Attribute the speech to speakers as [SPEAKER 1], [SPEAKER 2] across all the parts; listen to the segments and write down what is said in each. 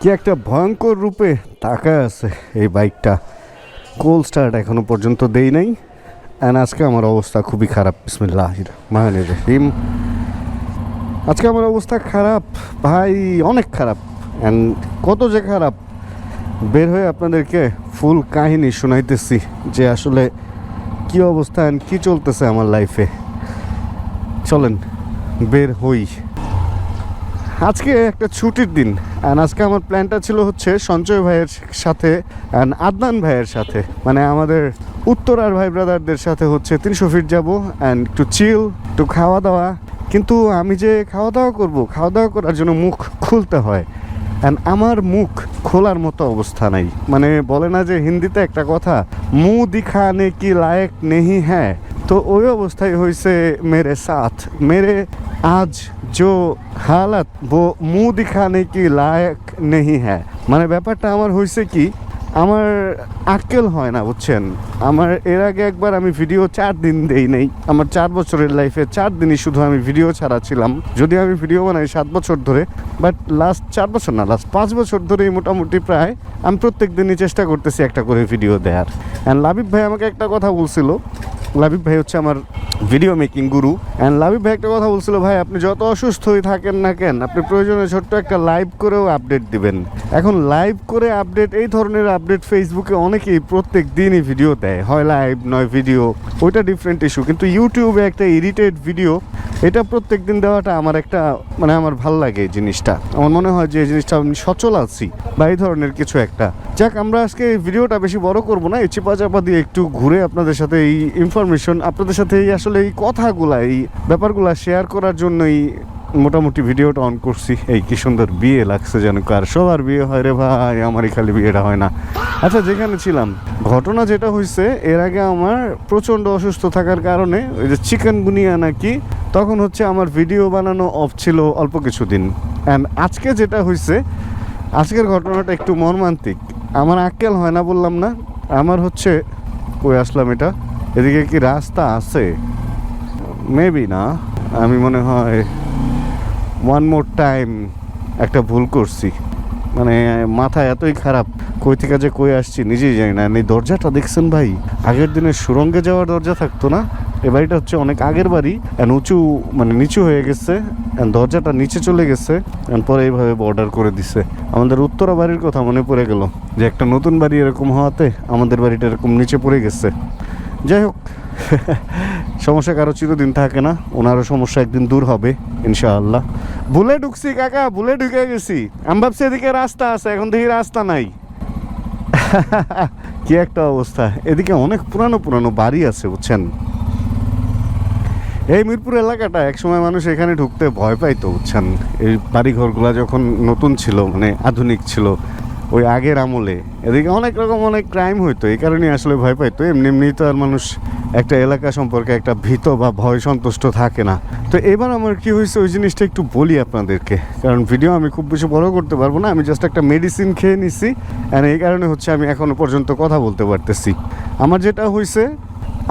[SPEAKER 1] কি একটা ভয়ঙ্কর রূপে তাকায় আছে এই বাইকটা। কোল্ড স্টার্ট এখনো পর্যন্ত দেই নাই। অ্যান্ড আজকে আমার অবস্থা খুবই খারাপ। বিসমিল্লাহির রহমানির রহিম। আজকে আমার অবস্থা খারাপ ভাই, অনেক খারাপ। অ্যান্ড কত যে খারাপ, বের হয়ে আপনাদেরকে ফুল কাহিনী শোনাইতেছি যে আসলে কি অবস্থা অ্যান্ড কী চলতেছে আমার লাইফে। চলেন বের হই। আজকে একটা ছুটির দিন অ্যান্ড আজকে আমার প্ল্যানটা ছিল হচ্ছে সঞ্জয় ভাইয়ের সাথে অ্যান্ড আদনান ভাইয়ের সাথে, মানে আমাদের উত্তরার ভাই ব্রাদারদের সাথে হচ্ছে 300 ফিট যাবো অ্যান্ড একটু চিল, একটু খাওয়া দাওয়া। কিন্তু আমি যে খাওয়া দাওয়া করবো, খাওয়া দাওয়া করার জন্য মুখ খুলতে হয় অ্যান্ড আমার মুখ খোলার মতো অবস্থা নাই। মানে বলে না যে হিন্দিতে একটা কথা, মুঁহ দিখানে কি লায়ক নেহি হ্যাঁ, তো ওই অবস্থায় হয়েছে মেরে সাথ। মেরে আজ जो हालत वो मुँह दिखाने की लायक नहीं है। মানে ব্যাপারটা আমার হয়েছে কি, আমার আক্কেল হয় না বুঝছেন। আমার এর আগে একবার আমি ভিডিও 4 দিন দেই নাই। আমার 4 বছরের লাইফে 4 দিনই শুধু আমি ভিডিও ছাড়া ছিলাম। যদি আমি ভিডিও বানাই 7 বছর ধরে, বাট লাস্ট 4 বছর না, লাস্ট 5 বছর ধরেই মোটামুটি প্রায় আমি প্রত্যেক দিনই চেষ্টা করতেছি একটা করে ভিডিও দেওয়ার। অ্যান্ড লাবিব ভাই আমাকে একটা কথা বলছিল, লাবিব ভাই হচ্ছে আমার video making Guru. And Labib ভাই একটা কথা বলছিল, ভাই আপনি যত অসুস্থই থাকেন না কেন, আপনি প্রয়োজনে ছোট্ট একটা লাইভ করেও আপডেট দিবেন। এখন লাইভ করে আপডেট, এই ধরনের আপডেট ফেসবুকে অনেকেই প্রত্যেক দিনই ভিডিও দেয়, হয় লাইভ নয় ভিডিও, ওইটা ডিফারেন্ট ইস্যু। কিন্তু ইউটিউবে একটা এডিটেড ভিডিও, এটা প্রত্যেক দিন দেওয়াটা আমার একটা মানে আমার ভাল লাগে এই জিনিসটা। আমার মনে হয় যে এই জিনিসটা আমি সচল আছি বা এই ধরনের কিছু একটা। যাক, আমরা আজকে এই ভিডিওটা বেশি বড় করব না, এই চিপা চাপা দিয়ে একটু ঘুরে আপনাদের সাথে এই ইনফরমেশন, আপনাদের সাথে এই আসলে এই কথাগুলা, এই ব্যাপারগুলা শেয়ার করার জন্যই মোটামুটি ভিডিওটা অন করছি। এই কি সুন্দর বিয়ে লাগছে যেন কার, সবার বিয়ে হয় রে ভাই, আমারই খালি বিয়েটা হয় না। আচ্ছা, যেখানে ছিলাম, ঘটনা যেটা হয়েছে, এর আগে আমার প্রচণ্ড অসুস্থ থাকার কারণে ওই যে চিকেনগুনিয়া নাকি, তখন হচ্ছে আমার ভিডিও বানানো অফ ছিল অল্প কিছুদিন। অ্যান্ড আজকে যেটা হয়েছে, আজকের ঘটনাটা একটু মর্মান্তিক। আমার আক্কেল হয় না বললাম না, আমার হচ্ছে কই আসলাম এটা, এদিকে কি রাস্তা আছে? মেবি না, আমি মনে হয় ওয়ান মোর টাইম একটা ভুল করছি। মানে মাথা এতই খারাপ, কই থেকে যে কই আসছি নিজেই জানি না। এই দরজাটা দেখছেন ভাই, আগের দিনের সুরঙ্গে যাওয়ার দরজা থাকতো না, এ বাড়িটা হচ্ছে অনেক আগের বাড়ি, অ্যান্ড উঁচু মানে নিচু হয়ে গেছে, অ্যান্ড দরজাটা নিচে চলে গেছে, অ্যান্ড পরে এইভাবে বর্ডার করে দিছে। আমাদের উত্তরা বাড়ির কথা মনে পড়ে গেল যে একটা নতুন বাড়ি এরকম হওয়াতে আমাদের বাড়িটা এরকম নিচে পড়ে গেছে। যাই হোক, সমস্যা কারো চিরদিন থাকে না, ওনারও সমস্যা একদিন দূর হবে ইনশাআল্লাহ। ভুলে ঢুকছি কাকা, ভুলে ঢুকে গেছি। আমি ভাবছি এদিকে রাস্তা আছে, এখন দেখি রাস্তা নাই। কি একটা অবস্থা। এদিকে অনেক পুরানো পুরানো বাড়ি আছে বুঝছেন। এই মিরপুর এলাকাটা একসময় মানুষ এখানে ঢুকতে ভয় পাইতো বুঝছেন। এই বাড়িঘরগুলা যখন নতুন ছিল, মানে আধুনিক ছিল ওই আগের আমলে, এদিকে অনেক রকম অনেক ক্রাইম হইতো, এই কারণে আসলে ভয় পাইতো। এমনি এমনি তো আর মানুষ একটা এলাকা সম্পর্কে একটা ভীত বা ভয় সন্তুষ্ট থাকে না। তো এবার আমার কি হয়েছে ওই জিনিসটা একটু বলি আপনাদেরকে, কারণ ভিডিও আমি খুব বেশি বড় করতে পারবো না। আমি জাস্ট একটা মেডিসিন খেয়ে নিছি, আর এই কারণে হচ্ছে আমি এখনো পর্যন্ত কথা বলতে পারতেছি। আমার যেটা হয়েছে,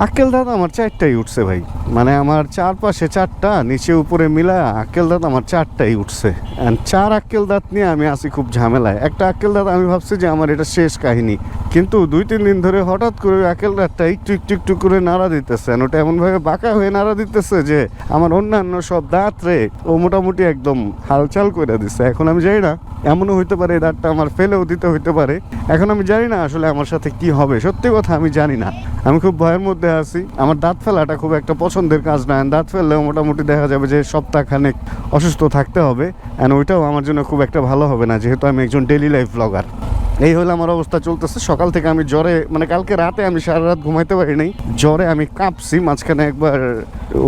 [SPEAKER 1] আক্কেল দাঁত আমার 4টাই উঠছে ভাই। মানে আমার চারপাশে 4টা, নিচে উপরে মিলা আক্কেল দাঁত আমার 4টাই উঠছে। অ্যান্ড 4 আক্কেল দাঁত নিয়ে আমি আসি খুব ঝামেলায়। একটা আক্কেল দাঁত আমি ভাবছি যে আমার এটা শেষ কাহিনী, কিন্তু 2-3 দিন ধরে হঠাৎ করে আক্কেল দাঁতটা একটু একটু একটু করে নাড়া দিতেছে। ওটা এমনভাবে বাঁকা হয়ে নাড়া দিতেছে যে আমার অন্যান্য সব দাঁত রে ও মোটামুটি একদম হালচাল করে দিচ্ছে। এখন আমি জানি না, এমনও হইতে পারে এই দাঁতটা আমার ফেলেও দিতে হইতে পারে। এখন আমি জানি না আসলে আমার সাথে কি হবে, সত্যি কথা আমি জানি না। আমি খুব ভয়ের মধ্যে আছি। আমার দাঁত ফেলাটা খুব একটা পছন্দের কাজ না। দাঁত ফেললেও মোটামুটি দেখা যাবে যে সপ্তাহখানেক অসুস্থ থাকতে হবে, অ্যান্ড ওইটাও আমার জন্য খুব একটা ভালো হবে না, যেহেতু আমি একজন ডেইলি লাইফ ব্লগার। এই হলো আমার অবস্থা চলতেছে। সকাল থেকে আমি জ্বরে, মানে কালকে রাতে আমি সারা রাত ঘুমাইতে পারি নাই, জ্বরে আমি কাঁপছি। মাঝখানে একবার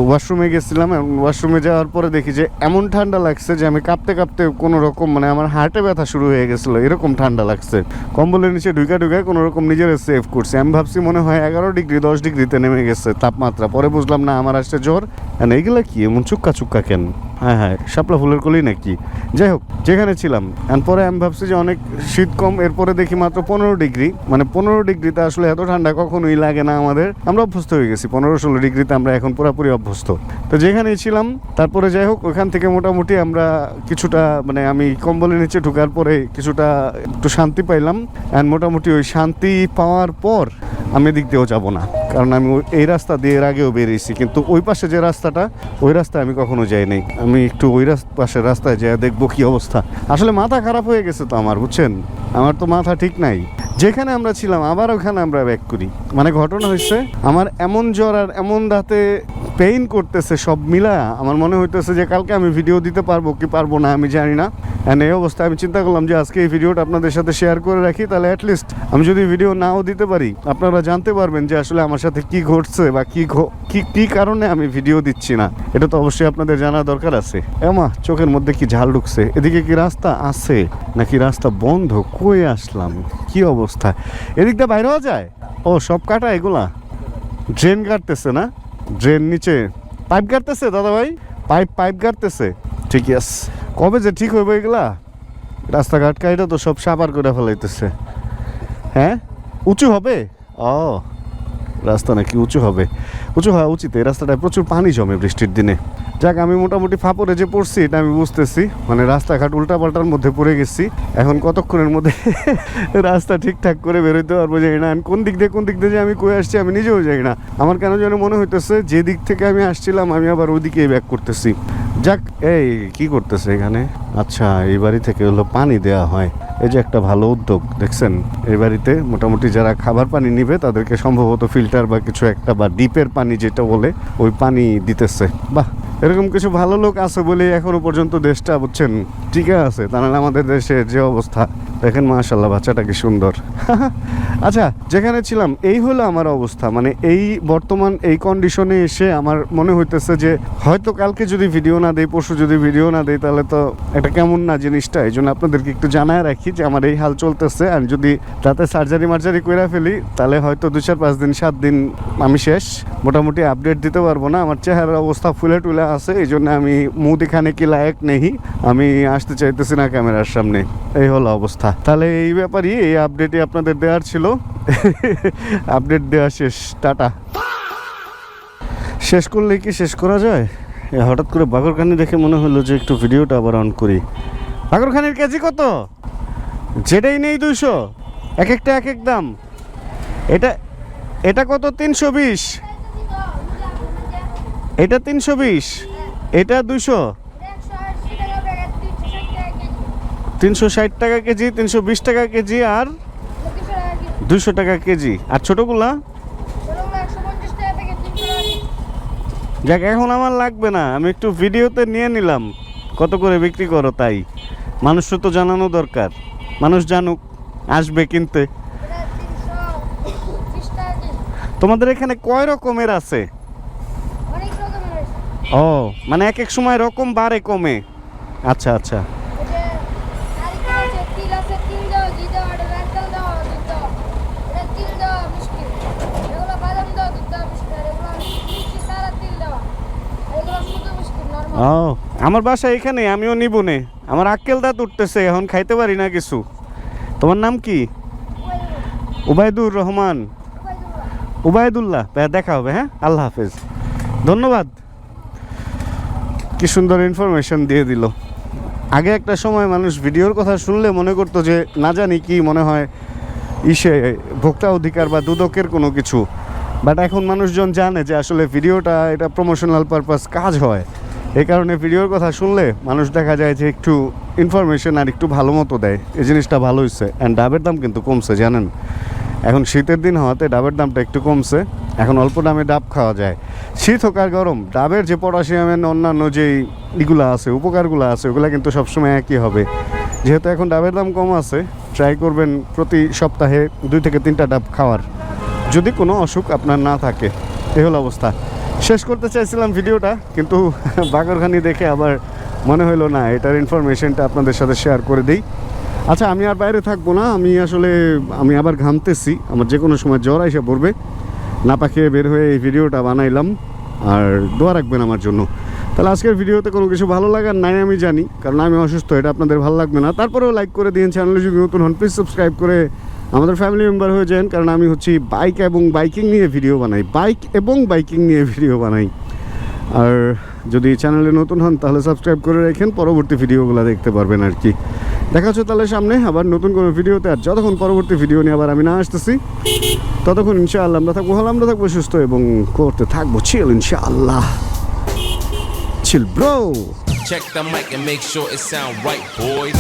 [SPEAKER 1] ওয়াশরুমে গেছিলাম, ওয়াশরুমে যাওয়ার পরে দেখি যে এমন ঠান্ডা লাগছে যে আমি কাঁপতে কাঁপতে কোনো রকম, মানে আমার হার্টে ব্যথা শুরু হয়ে গেছিলো, এরকম ঠান্ডা লাগছে। কম্বলের নিচে ঢুকা কোনো রকম নিজের সেভ করছি। আমি ভাবছি মনে হয় 11 ডিগ্রি 10 ডিগ্রিতে নেমে গেছে তাপমাত্রা। পরে বুঝলাম না আমার আসছে জ্বর। এইগুলা কি এমন চুক্কা চুক্কা কেন? হ্যাঁ হ্যাঁ, শাপলা ফুলের কলি নাকি, যাই হোক যেখানে ছিলাম। পরে আমি ভাবছি যে অনেক শীত কম, এরপরে দেখি মাত্র 15 ডিগ্রি। মানে 15 ডিগ্রিতে আসলে এত ঠান্ডা কখনোই লাগে না আমাদের, আমরা অভ্যস্ত হয়ে গেছি 15-16 ডিগ্রিতে, আমরা এখন পুরোপুরি অভ্যস্ত। তো যেখানেই ছিলাম, তারপরে যাই হোক ওখান থেকে মোটামুটি আমরা কিছুটা, মানে আমি কম্বলের নিচে ঢোকার পরে কিছুটা একটু শান্তি পাইলাম। অ্যান্ড মোটামুটি ওই শান্তি পাওয়ার পর আমি এদিক দিয়েও যাবো না, কারণ আমি এই রাস্তা দিয়ে এর আগেও বেরিয়েছি, কিন্তু ওই পাশে যে রাস্তাটা, ওই রাস্তায় আমি কখনো যাই নাই। আমি একটু ওই পাশের রাস্তায় যাই, দেখবো কি অবস্থা। আসলে মাথা খারাপ হয়ে গেছে তো আমার, বুঝছেন, আমার তো মাথা ঠিক নাই। যেখানে আমরা ছিলাম আবার ওখানে আমরা ব্যাক করি। মানে ঘটনা হয়েছে, আমার এমন জ্বর আর এমন দাঁতে পেইন করতেছে, সব মিলা আমার মনে হইতেছে যে কালকে আমি ভিডিও দিতে পারবো কি পারবো না আমি জানি না। অ্যান্ড এই অবস্থায় আমি চিন্তা করলাম যে আজকে এই ভিডিওটা আপনাদের সাথে শেয়ার করে রাখি, তাহলে অ্যাটলিস্ট আমি যদি ভিডিও নাও দিতে পারি, আপনারা জানতে পারবেন যে আসলে আমার সাথে কি ঘটছে বা কি কারণে আমি ভিডিও দিচ্ছি না। এটা তো অবশ্যই আপনাদের জানা দরকার আছে। এমা চোখের মধ্যে কি ঝাল ঢুকছে, এদিকে কি রাস্তা আছে নাকি রাস্তা বন্ধ, কই আসলাম, কি অবস্থা, এদিকটা বাইরেও যায়? ও সব কাটা এগুলা, ড্রেন কাটতেছে না, ড্রেন নিচে পাইপ কাটতেছে দাদা ভাই, পাইপ কাটতেছে, ঠিকই আছে। কবে যে ঠিক হইবে এগুলা, রাস্তাঘাট কাইটা তো সব সাবার করে ফেলাইতেছে। হ্যাঁ উঁচু হবে, ও রাস্তা নাকি উঁচু হবে, উঁচু হওয়া উচিত। এই রাস্তাটায় প্রচুর পানি জমে বৃষ্টির দিনে। যাক আমি মোটামুটি ফাপড়ে যে পড়ছি এটা আমি বুঝতেছি, মানে রাস্তাঘাট উল্টাপাল্টার মধ্যে পড়ে গেছি। এখন কতক্ষণের মধ্যে রাস্তা ঠিকঠাক করে বেরোতে পারবো জানি না। কোন দিক দিয়ে যে আমি কই আসছি আমি নিজেও জানি না। আমার কেন যেন মনে হইতেছে যে দিক থেকে আমি আসছিলাম আমি আবার ওইদিকেই ব্যাক করতেছি। যাক, এই কি করতেছে এখানে? আচ্ছা, এই বাড়ি থেকে হলো পানি দেওয়া হয়, এই যে একটা ভালো উদ্যোগ দেখছেন। এই বাড়িতে মোটামুটি যারা খাবার পানি নিবে তাদেরকে সম্ভবত ফিল্টার বা কিছু একটা, বা ডিপের পানি যেটা বলে, ওই পানি দিতেছে। বাহ, এরকম কিছু ভালো লোক আছে বলে এখনো পর্যন্ত দেশটা, বুঝছেন, টিকে আছে। তাহলে আমাদের দেশের যে অবস্থা দেখেন, মাশাআল্লাহ বাচ্চাটা কি সুন্দর। আচ্ছা, যেখানে ছিলাম এই হলো আমার অবস্থা। মানে এই বর্তমান এই কন্ডিশনে এসে আমার মনে হইতেছে যে হয়তো কালকে যদি ভিডিও না দেই, পরশু যদি ভিডিও না দেই, তাহলে তো এটা কেমন না জিনিসটা। এই জন্য আপনাদেরকে একটু জানায় রাখি যে আমার এই হাল চলতেছে। আর যদি রাতে সার্জারি করে ফেলি, তাহলে হয়তো 2-4-5 দিন 7 দিন আমি শেষ, মোটামুটি আপডেট দিতে পারবো না। আমার চেহারার অবস্থা ফুলে টুলে আছে, এই জন্য আমি মুখ দেখানে কি লায়ক নেই, আমি আসতে চাইতেছি না ক্যামেরার সামনে। এই হলো অবস্থা। তাহলে এই ব্যাপারই, এই আপডেটই আপনাদের দেওয়ার ছিল। আপডেট দেওয়া শেষ, টাটা। শেষ করলে কি শেষ করা যায়? হঠাৎ করে বাগরখানি দেখে মনে হলো যে একটু ভিডিওটা আবার অন করি। বাগরখানির কেজি কত? যেটাই নেই 200, এক একটা এক এক দাম। এটা কত? 320। এটা 320, এটা 200। 360 টাকা কেজি, 320 টাকা কেজি, আর 200 টাকা কেজি। আর ছোটগুলা? যাক, এখন আমার লাগবে না, আমি একটু ভিডিওতে নিয়ে নিলাম কত করে বিক্রি করো, তাই মানুষও তো জানানো দরকার, মানুষ জানুক, আসবে কিনতে। তোমাদের এখানে কয় রকমের আছে? ও, মানে এক এক সময় রকম বাড়ে কমে। আচ্ছা আচ্ছা। ও, আমার বাসা এখানে, আমিও নিব নে। আমার আক্কেল দাঁত উঠতেছে, এখন খাইতে পারি না কিছু। তোমার নাম কি? উবাইদুর রহমান। উবাইদুল্লাহ। দেখা হবে, হ্যাঁ, আল্লাহ হাফেজ, ধন্যবাদ। কি সুন্দর ইনফরমেশন দিয়ে দিল। আগে একটা সময় মানুষ ভিডিওর কথা শুনলে মনে করতো যে না জানি কি মনে হয় ইসে ভোক্তা অধিকার বা দুদকের কোনো কিছু, বাট এখন মানুষজন জানে যে আসলে ভিডিওটা এটা প্রমোশনাল পারপাস কাজ হয়। এই কারণে ভিডিওর কথা শুনলে মানুষ দেখা যায় যে একটু ইনফরমেশন আর একটু ভালো মতো দেয়। এই জিনিসটা ভালো হয়েছে। অ্যান্ড ডাবের দাম কিন্তু কমছে, জানেন, এখন শীতের দিন হওয়াতে ডাবের দামটা একটু কমছে। এখন অল্প দামে ডাব খাওয়া যায়। শীত হোক আর গরম, ডাবের যে পটাশিয়ামের অন্যান্য যেই ইগুলো আছে, উপকারগুলো আছে, ওগুলো কিন্তু সবসময় একই হবে। যেহেতু এখন ডাবের দাম কম আছে, ট্রাই করবেন প্রতি সপ্তাহে 2 থেকে 3টা ডাব খাওয়ার, যদি কোনো অসুখ আপনার না থাকে। এই হলো অবস্থা। শেষ করতে চাইছিলাম ভিডিওটা, কিন্তু বাগরখানি দেখে আবার মনে হলো না এটার ইনফরমেশনটা আপনাদের সাথে শেয়ার করে দিই। আচ্ছা, আমি আর বাইরে থাকবো না। আমি আবার ঘামতেছি, আমার যে কোনো সময় জ্বর এসে পড়বে। না পাখিয়ে বের হয়ে এই ভিডিওটা বানাইলাম। আর দোয়া রাখবেন আমার জন্য। তাহলে আজকের ভিডিওতে কোনো কিছু ভালো লাগার নাই আমি জানি, কারণ আমি অসুস্থ, এটা আপনাদের ভালো লাগবে না। তারপরেও লাইক করে দিন, চ্যানেলে যদি নতুন হন প্লিজ সাবস্ক্রাইব করে আমাদের ফ্যামিলি মেম্বার হয়ে যান, কারণ আমি হচ্ছি বাইক এবং বাইকিং নিয়ে ভিডিও বানাই, বাইক এবং বাইকিং নিয়ে ভিডিও বানাই। আর যদি চ্যানেলে নতুন হন তাহলে সাবস্ক্রাইব করে রাখেন, পরবর্তী ভিডিওগুলো দেখতে পারবেন আর কি। দেখা হচ্ছে তাহলে সামনে আবার নতুন কোনো ভিডিওতে। আর যতক্ষণ পরবর্তী ভিডিও নিয়ে আবার আমি না আসতেছি, ততক্ষণ ইনশাআল্লাহ আমরা থাকবো ভালো, আমরা থাকবো সুস্থ এবং করতে থাকবো চিল ইনশাআল্লাহ। Chill, bro.
[SPEAKER 2] Check the mic and make sure it sound right, boys.